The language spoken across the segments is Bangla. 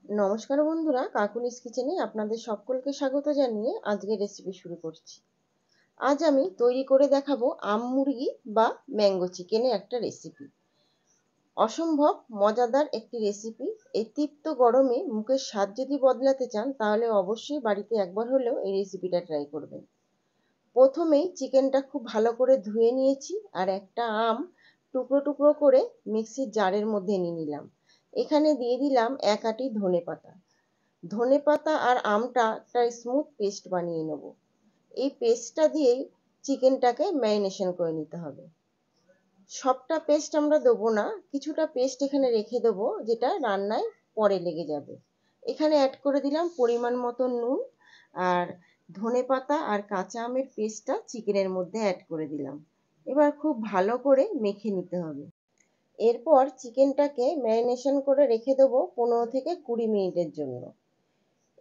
নমস্কার বন্ধুরা, কাকুলিস কিচেনে আপনাদের সকলকে স্বাগত জানিয়ে আজকের রেসিপি শুরু করছি। আজ আমি তৈরি করে দেখাবো আম মুরগি বা ম্যাঙ্গো চিকেনের একটা রেসিপি। অসম্ভব মজাদার একটি রেসিপি। এই তীব্র গরমে মুখের স্বাদ যদি বদলাতে চান তাহলে অবশ্যই বাড়িতে একবার হলেও এই রেসিপিটা ট্রাই করবেন। প্রথমেই চিকেনটা খুব ভালো করে ধুয়ে নিয়েছি আর একটা আম টুকরো টুকরো করে মিক্সির জারের মধ্যে নিয়ে নিলাম। এখানে দিয়ে দিলাম এক আঁটি ধনেপাতা। ধনেপাতা আর আমটা একটা স্মুথ পেস্ট বানিয়ে নেব। এই পেস্টটা দিয়েই চিকেনটাকে ম্যারিনেশন করে নিতে হবে। সবটা পেস্ট আমরা দেবো না, কিছুটা পেস্ট এখানে রেখে দেবো যেটা রান্নায় পরে লেগে যাবে। এখানে অ্যাড করে দিলাম পরিমাণ মতো নুন আর ধনেপাতা আর কাঁচা আমের পেস্টটা চিকেনের মধ্যে অ্যাড করে দিলাম। এবার খুব ভালো করে মেখে নিতে হবে। এরপর চিকেনটাকে ম্যারিনেশন করে রেখে দেবো 15 থেকে 20 মিনিটের জন্য।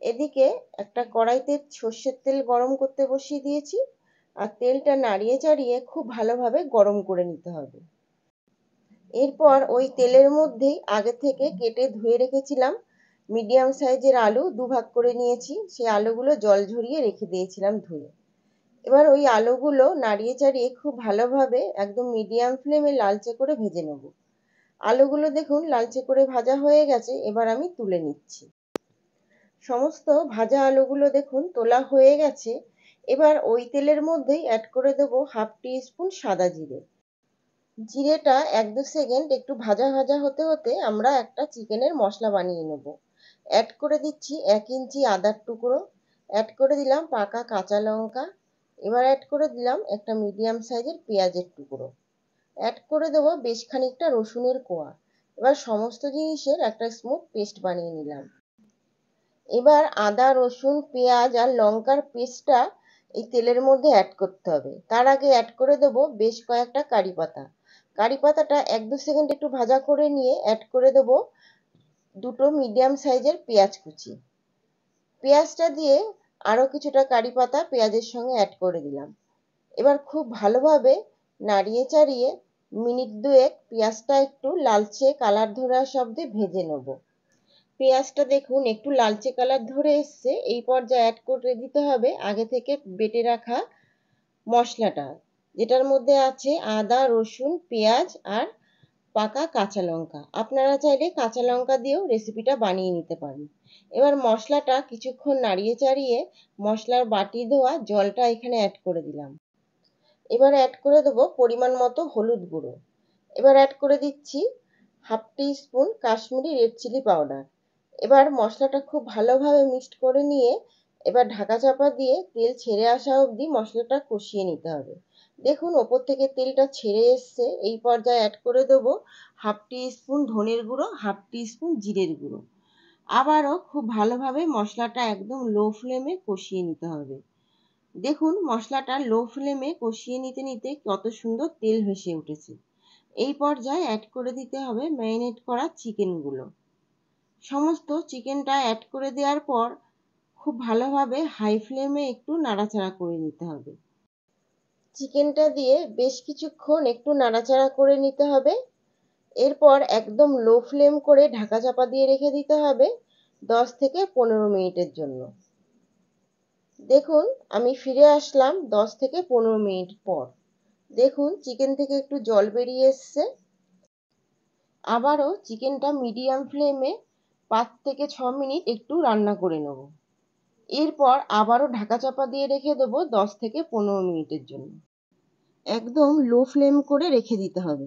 এদিকে একটা কড়াইতে সর্ষের তেল গরম করতে বসিয়ে দিয়েছি আর তেলটা নাড়িয়ে চাড়িয়ে খুব ভালোভাবে গরম করে নিতে হবে। এরপর ওই তেলের মধ্যেই আগে থেকে কেটে ধুয়ে রেখেছিলাম মিডিয়াম সাইজের আলু দুভাগ করে নিয়েছি। সেই আলুগুলো জল ঝরিয়ে রেখে দিয়েছিলাম ধুয়ে। এবার ওই আলুগুলো নাড়িয়ে চাড়িয়ে খুব ভালোভাবে একদম মিডিয়াম ফ্লেমে লালচে করে ভেজে নেব। আলুগুলো দেখুন লালচে করে ভাজা হয়ে গেছে, এবার আমি তুলে নিচ্ছি। সমস্ত ভাজা আলুগুলো দেখুন তোলা হয়ে গেছে। এবার ওই তেলের মধ্যেই অ্যাড করে দেবো হাফ টিস্পুন সাদা জিরে। জিরেটা 1-2 সেকেন্ড একটু ভাজা ভাজা হতে হতে আমরা একটা চিকেনের মশলা বানিয়ে নেব। অ্যাড করে দিচ্ছি 1 ইঞ্চি আদার টুকরো, অ্যাড করে দিলাম পাকা কাঁচা লঙ্কা, এবার অ্যাড করে দিলাম একটা মিডিয়াম সাইজের পেঁয়াজের টুকরো, অ্যাড করে দেবো বেশ খানিকটা রসুনের কোয়া। এবার সমস্ত জিনিসের একটা স্মুথ পেস্ট বানিয়ে নিলাম। এবার আদা রসুন পেঁয়াজ আর লঙ্কার পেস্টটা এই তেলের মধ্যে অ্যাড করতে হবে। তার আগে অ্যাড করে দেবো বেশ কয়েকটা কারি পাতা। কারি পাতাটা 1-2 সেকেন্ড একটু ভাজা করে নিয়ে অ্যাড করে দেবো দুটো মিডিয়াম সাইজের পেঁয়াজ কুচি। পেঁয়াজটা দিয়ে আরও কিছুটা কারি পাতা পেঁয়াজের সঙ্গে অ্যাড করে দিলাম। এবার খুব ভালোভাবে নাড়িয়ে চাড়িয়ে মিনিট দুয়েক পেঁয়াজটা একটু লালচে কালার ধরে আসা অবধি ভেজে নেব। পেঁয়াজটা দেখুন একটু লালচে কালার ধরে এসছে, এই পর্যায়ে অ্যাড করে দিতে হবে আগে থেকে বেটে রাখা মশলাটা, যেটার মধ্যে আছে আদা রসুন পেঁয়াজ আর পাকা কাঁচা লঙ্কা। আপনারা চাইলে কাঁচা লঙ্কা দিয়েও রেসিপিটা বানিয়ে নিতে পারেন। এবার মশলাটা কিছুক্ষণ নাড়িয়ে চাড়িয়ে মশলার বাটি ধোয়া জলটা এখানে অ্যাড করে দিলাম। এবার অ্যাড করে দেবো পরিমাণ মতো হলুদ গুঁড়ো। এবার অ্যাড করে দিচ্ছি half teaspoon Kashmiri red chilli powder. এবার মশলাটা খুব ভালোভাবে মিক্সড করে নিয়ে এবার ঢাকা চাপা দিয়ে তেল ছেড়ে আসা অবধি মশলাটা কষিয়ে নিতে হবে। দেখুন ওপর থেকে তেলটা ছেড়ে এসছে, এই পর্যায়ে অ্যাড করে দেবো হাফ টিস্পুন ধনের গুঁড়ো হাফ টিস্পুন জিরের গুঁড়ো। আবারও খুব ভালোভাবে মশলাটা একদম লো ফ্লেমে কষিয়ে নিতে হবে। দেখুন মশলাটা লো ফ্লেমে কষিয়ে নিতে নিতে কত সুন্দর তেল ভেসে উঠেছে। এই পর্যায়ে অ্যাড করে দিতে হবে ম্যারিনেট করা চিকেনগুলো। সমস্ত চিকেনটা অ্যাড করে দেওয়ার পর খুব ভালোভাবে হাই ফ্লেমে একটু নাড়াচাড়া করে নিতে হবে। চিকেনটা দিয়ে বেশ কিছুক্ষণ একটু নাড়াচাড়া করে নিতে হবে। এরপর একদম লো ফ্লেম করে ঢাকা চাপা দিয়ে রেখে দিতে হবে 10 থেকে 15 মিনিটের জন্য। দেখুন আমি ফিরে আসলাম 10 থেকে 15 মিনিট পর। দেখুন চিকেন থেকে একটু জল বেরিয়ে এসছে। আবারও চিকেনটা মিডিয়াম ফ্লেমে 5 থেকে 6 মিনিট একটু রান্না করে নেব। এরপর আবারও ঢাকা চাপা দিয়ে রেখে দেবো 10 থেকে 15 মিনিটের জন্য। একদম লো ফ্লেম করে রেখে দিতে হবে।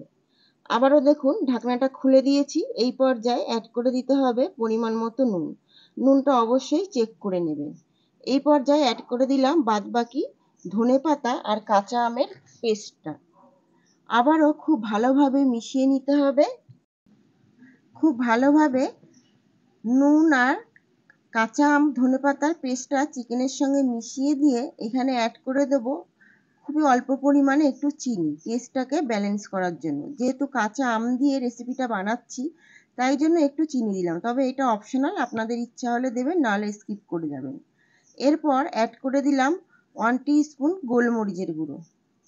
আবারও দেখুন ঢাকনাটা খুলে দিয়েছি। এই পর্যায়ে অ্যাড করে দিতে হবে পরিমাণ মতো নুন। নুনটা অবশ্যই চেক করে নেবেন। এই পর্যায়ে অ্যাড করে দিলাম বাদবাকি ধনেপাতা আর কাঁচা আমের পেস্টটা। আবারও খুব ভালোভাবে মিশিয়ে নিতে হবে। খুব ভালোভাবে নুন আর কাঁচা আম ধনেপাতার পেস্টটা চিকেনের সঙ্গে মিশিয়ে দিয়ে এখানে অ্যাড করে দেবো খুবই অল্প পরিমাণে একটু চিনি, টেস্টটাকে ব্যালেন্স করার জন্য। যেহেতু কাঁচা আম দিয়ে রেসিপিটা বানাচ্ছি তাই জন্য একটু চিনি দিলাম, তবে এটা অপশনাল, আপনাদের ইচ্ছা হলে দেবেন নাহলে স্কিপ করে যাবেন। এরপর অ্যাড করে দিলাম 1 টিস্পুন গোলমরিচের গুঁড়ো।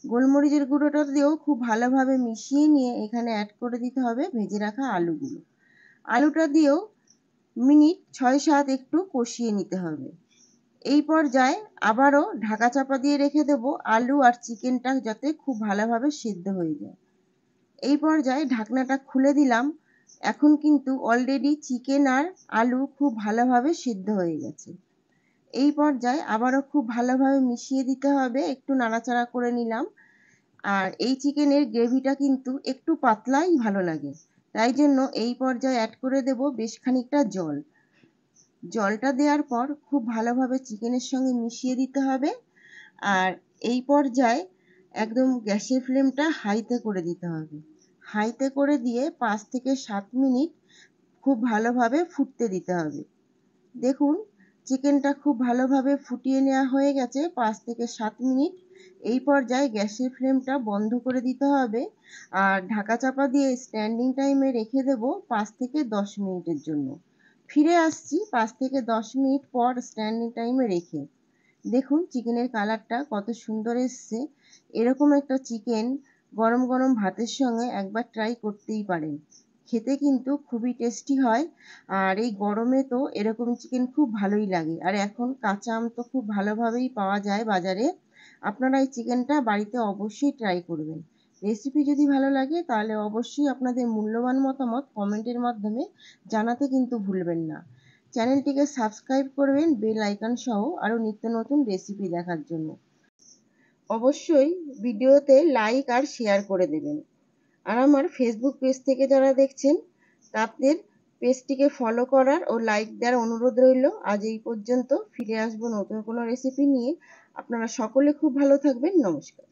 গোলমরিচের গুঁড়োটা দিয়েও খুব ভালোভাবে মিশিয়ে নিয়ে এখানে অ্যাড করে দিতে হবে ভেজে রাখা আলুগুলো। আলুটা দিয়েও মিনিট 6-7 একটু কষিয়ে নিতে হবে। এই পর্যায়ে আবারও ঢাকা চাপা দিয়ে রেখে দেব আলু আর চিকেনটা যাতে খুব ভালোভাবে সিদ্ধ হয়ে যায়। এই পর্যায়ে ঢাকনাটা খুলে দিলাম। এখন কিন্তু অলরেডি চিকেন আর আলু খুব ভালোভাবে সিদ্ধ হয়ে গেছে। এই পর্যায়ে আবারও খুব ভালোভাবে মিশিয়ে দিতে হবে, একটু নাড়াচাড়া করে নিলাম। আর এই চিকেনের গ্রেভিটা কিন্তু একটু পাতলাই ভালো লাগে, তাই জন্য এই পর্যায়ে অ্যাড করে দেব বেশ খানিকটা জল। জলটা দেওয়ার পর খুব ভালোভাবে চিকেনের সঙ্গে মিশিয়ে দিতে হবে। আর এই পর্যায়ে একদম গ্যাসের ফ্লেমটা হাইতে করে দিতে হবে। হাইতে করে দিয়ে 5 থেকে 7 মিনিট খুব ভালোভাবে ফুটতে দিতে হবে। দেখুন চিকেনটা খুব ভালোভাবে ফুটিয়ে নেওয়া হয়ে গেছে 5 থেকে 7 মিনিট। এই পর্যায়ে গ্যাসের ফ্লেমটা বন্ধ করে দিতে হবে আর ঢাকা চাপা দিয়ে স্ট্যান্ডিং টাইমে রেখে দেব 5 থেকে 10 মিনিটের জন্য। ফিরে আসছি 5 থেকে 10 মিনিট পর স্ট্যান্ডিং টাইমে রেখে। দেখুন চিকেনের কালারটা কত সুন্দর এসছে। এরকম একটা চিকেন গরম গরম ভাতের সঙ্গে একবার ট্রাই করতেই পারেন। খেতে কিন্তু খুবই টেস্টি হয়। আর এই গরমে তো এরকম চিকেন খুব ভালোই লাগে। আর এখন কাঁচা আম তো খুব ভালোভাবেই পাওয়া যায় বাজারে। আপনারা এই চিকেনটা বাড়িতে অবশ্যই ট্রাই করবেন। রেসিপি যদি ভালো লাগে তাহলে অবশ্যই আপনাদের মূল্যবান মতামত কমেন্টের মাধ্যমে জানাতে কিন্তু ভুলবেন না। চ্যানেলটিকে সাবস্ক্রাইব করবেন বেল আইকন সহ আরও নিত্য নতুন রেসিপি দেখার জন্য। অবশ্যই ভিডিওতে লাইক আর শেয়ার করে দেবেন। আর আমার ফেসবুক পেজ থেকে যারা দেখছেন তাদের পেজটিকে ফলো করার ও লাইক দেওয়ার অনুরোধ রইল। আজ এই পর্যন্ত, ফিরে আসবো নতুন কোনো রেসিপি নিয়ে। আপনারা সকলে খুব ভালো থাকবেন। নমস্কার।